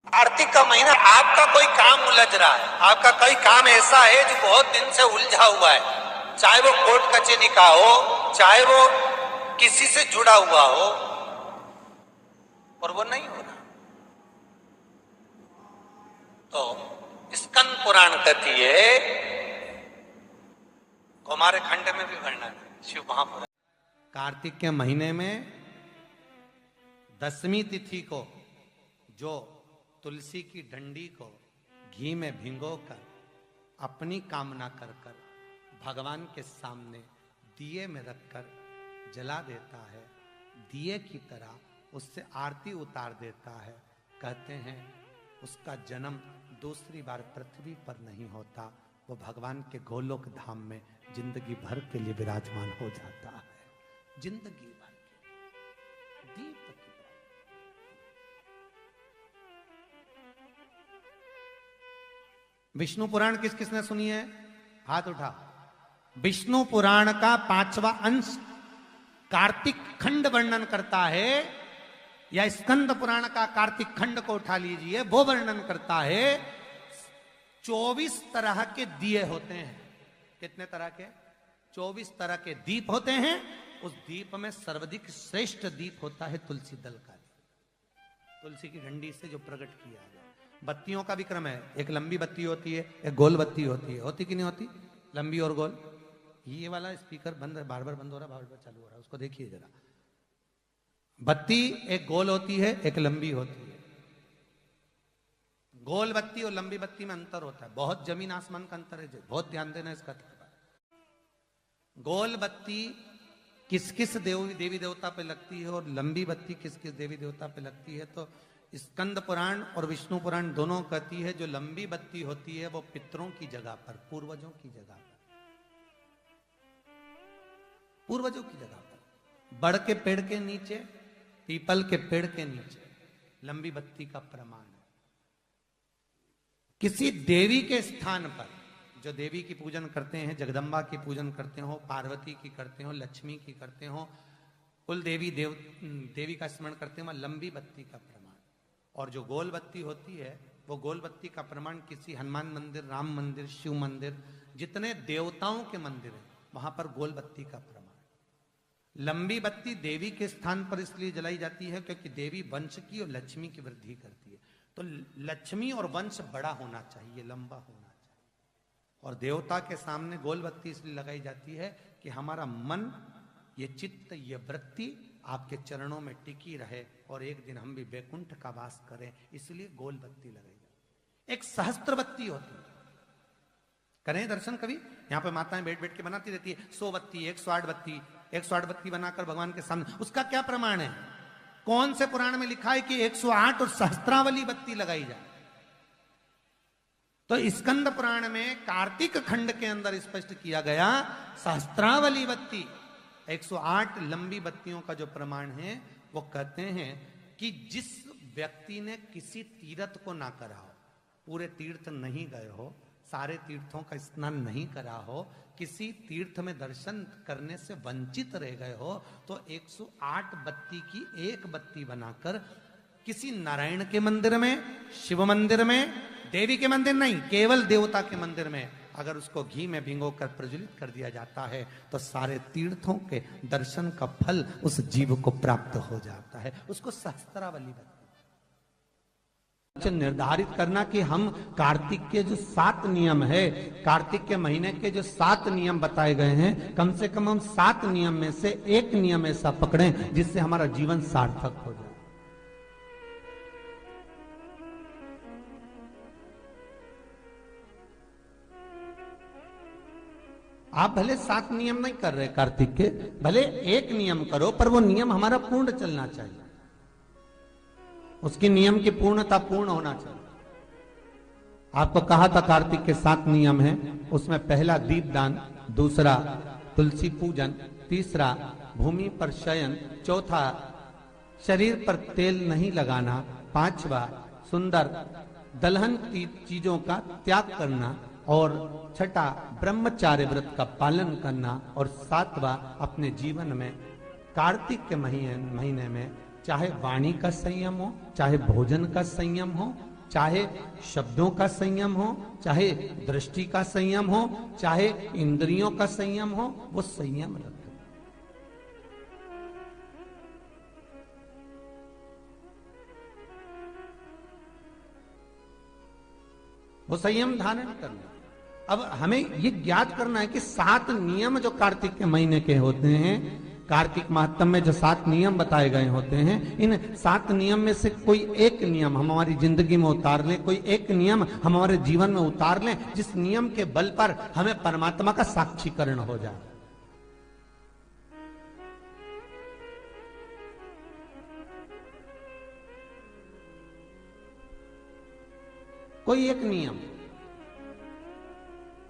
कार्तिक का महीना, आपका कोई काम उलझ रहा है, आपका कोई काम ऐसा है जो बहुत दिन से उलझा हुआ है, चाहे वो कोर्ट कचहरी का हो, चाहे वो किसी से जुड़ा हुआ हो, और वो नहीं हो रहा, तो स्कंद पुराण कहती है, हमारे खंड में भी वर्णन है, शिव महापुराण। कार्तिक के महीने में 10वीं तिथि को जो तुलसी की डंडी को घी में भिगोकर अपनी कामना कर कर भगवान के सामने दिए में रखकर जला देता है, दिए की तरह उससे आरती उतार देता है, कहते हैं उसका जन्म दूसरी बार पृथ्वी पर नहीं होता, वो भगवान के गोलोक धाम में जिंदगी भर के लिए विराजमान हो जाता है। जिंदगी भर के दीप की विष्णु पुराण किस किसने सुनी है? हाथ उठा। विष्णु पुराण का 5वां अंश कार्तिक खंड वर्णन करता है, या स्कंद पुराण का कार्तिक खंड को उठा लीजिए, वो वर्णन करता है 24 तरह के दिए होते हैं। कितने तरह के? 24 तरह के दीप होते हैं। उस दीप में सर्वाधिक श्रेष्ठ दीप होता है तुलसी दल का, तुलसी की डंडी से जो प्रकट किया गया। बत्तियों का भी क्रम है, एक लंबी बत्ती होती है, एक गोल बत्ती होती है। होती कि नहीं होती? लंबी और गोल। ये वाला स्पीकर बंद है, बार बार बंद हो रहा है, बार बार चालू हो रहा है, उसको देखिए जरा। बत्ती एक गोल होती है, एक लंबी होती है। गोल बत्ती और लंबी बत्ती में अंतर होता है, बहुत जमीन आसमान का अंतर है, बहुत ध्यान देना इसका। गोल बत्ती किस किस देवी देवता पे लगती है और लंबी बत्ती किस किस देवी देवता पे लगती है, तो स्कंद पुराण और विष्णु पुराण दोनों कहती है जो लंबी बत्ती होती है वो पितरों की जगह पर, पूर्वजों की जगह पर, पूर्वजों की जगह पर, बड़ के पेड़ के नीचे, पीपल के पेड़ के नीचे लंबी बत्ती का प्रमाण है। किसी देवी के स्थान पर, जो देवी की पूजन करते हैं, जगदम्बा की पूजन करते हो, पार्वती की करते हो, लक्ष्मी की करते हो, कुल देवी का स्मरण करते हो, लंबी बत्ती का प्रमाण। और जो गोल बत्ती होती है वो गोल बत्ती का प्रमाण किसी हनुमान मंदिर, राम मंदिर, शिव मंदिर, जितने देवताओं के मंदिर है वहां पर गोल बत्ती का प्रमाण। लंबी बत्ती देवी के स्थान पर इसलिए जलाई जाती है क्योंकि देवी वंश की और लक्ष्मी की वृद्धि करती है, तो लक्ष्मी और वंश बड़ा होना चाहिए, लंबा होना चाहिए। और देवता के सामने गोल बत्ती इसलिए लगाई जाती है कि हमारा मन, ये चित्त, ये वृत्ति आपके चरणों में टिकी रहे और एक दिन हम भी वैकुंठ का वास करें, इसलिए गोल बत्ती लगाई जाती है। एक सहस्त्र बत्ती होती है, करें दर्शन कभी? यहां पे माताएं बैठ बैठ के बनाती रहती है 100 बत्ती, 108 बत्ती, 108 बत्ती बनाकर भगवान के सामने। उसका क्या प्रमाण है? कौन से पुराण में लिखा है कि 108 और सहस्त्रावली बत्ती लगाई जाए? तो स्कंद पुराण में कार्तिक खंड के अंदर स्पष्ट किया गया, सहस्त्रावली बत्ती, 108 लंबी बत्तियों का जो प्रमाण है, वो कहते हैं कि जिस व्यक्ति ने किसी तीर्थ को ना करा हो, पूरे तीर्थ नहीं गए हो, सारे तीर्थों का स्नान नहीं करा हो, किसी तीर्थ में दर्शन करने से वंचित रह गए हो, तो 108 बत्ती की एक बत्ती बनाकर किसी नारायण के मंदिर में, शिव मंदिर में, देवी के मंदिर नहीं, केवल देवता के मंदिर में अगर उसको घी में भिगोकर प्रज्वलित कर दिया जाता है तो सारे तीर्थों के दर्शन का फल उस जीव को प्राप्त हो जाता है। उसको सहस्त्रावली बत्ती। निर्धारित करना कि हम कार्तिक के जो 7 नियम है, कार्तिक के महीने के जो 7 नियम बताए गए हैं, कम से कम हम 7 नियम में से एक नियम ऐसा पकड़ें जिससे हमारा जीवन सार्थक हो जाए। आप भले 7 नियम नहीं कर रहे कार्तिक के, भले एक नियम करो, पर वो नियम हमारा पूर्ण चलना चाहिए, उसकी नियम की पूर्णता पूर्ण होना चाहिए। आपको कहा था कार्तिक के 7 नियम हैं, उसमें पहला दीपदान, दूसरा तुलसी पूजन, तीसरा भूमि पर शयन, चौथा शरीर पर तेल नहीं लगाना, पांचवा सुंदर दलहन चीजों का त्याग करना, और छठा ब्रह्मचार्य व्रत का पालन करना, और 7वां अपने जीवन में कार्तिक के महीने में चाहे वाणी का संयम हो, चाहे भोजन का संयम हो, चाहे शब्दों का संयम हो, चाहे दृष्टि का संयम हो, चाहे इंद्रियों का संयम हो, वो संयम रखे। वो संयम धारण करना। अब हमें ये ज्ञात करना है कि 7 नियम जो कार्तिक के महीने के होते हैं, कार्तिक माहत्म में जो 7 नियम बताए गए होते हैं, इन 7 नियम में से कोई एक नियम हम हमारी जिंदगी में उतार लें, कोई एक नियम हम हमारे जीवन में उतार लें, जिस नियम के बल पर हमें परमात्मा का साक्षीकरण हो जाए। कोई एक नियम।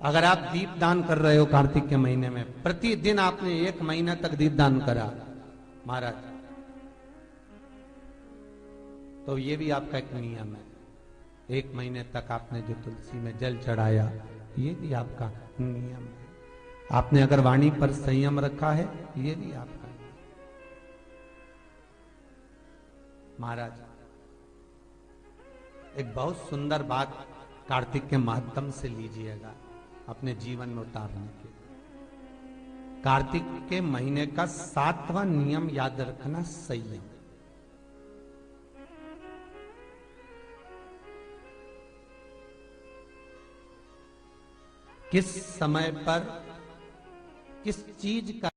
अगर आप दीप दान कर रहे हो कार्तिक के महीने में, प्रतिदिन आपने 1 महीना तक दीप दान करा महाराज, तो ये भी आपका एक नियम है। 1 महीने तक आपने जो तुलसी में जल चढ़ाया, ये भी आपका नियम है। आपने अगर वाणी पर संयम रखा है, ये भी आपका महाराज। एक बहुत सुंदर बात कार्तिक के माध्यम से लीजिएगा अपने जीवन में उतारने के। कार्तिक के महीने का 7वां नियम याद रखना, संयम। किस समय पर किस चीज का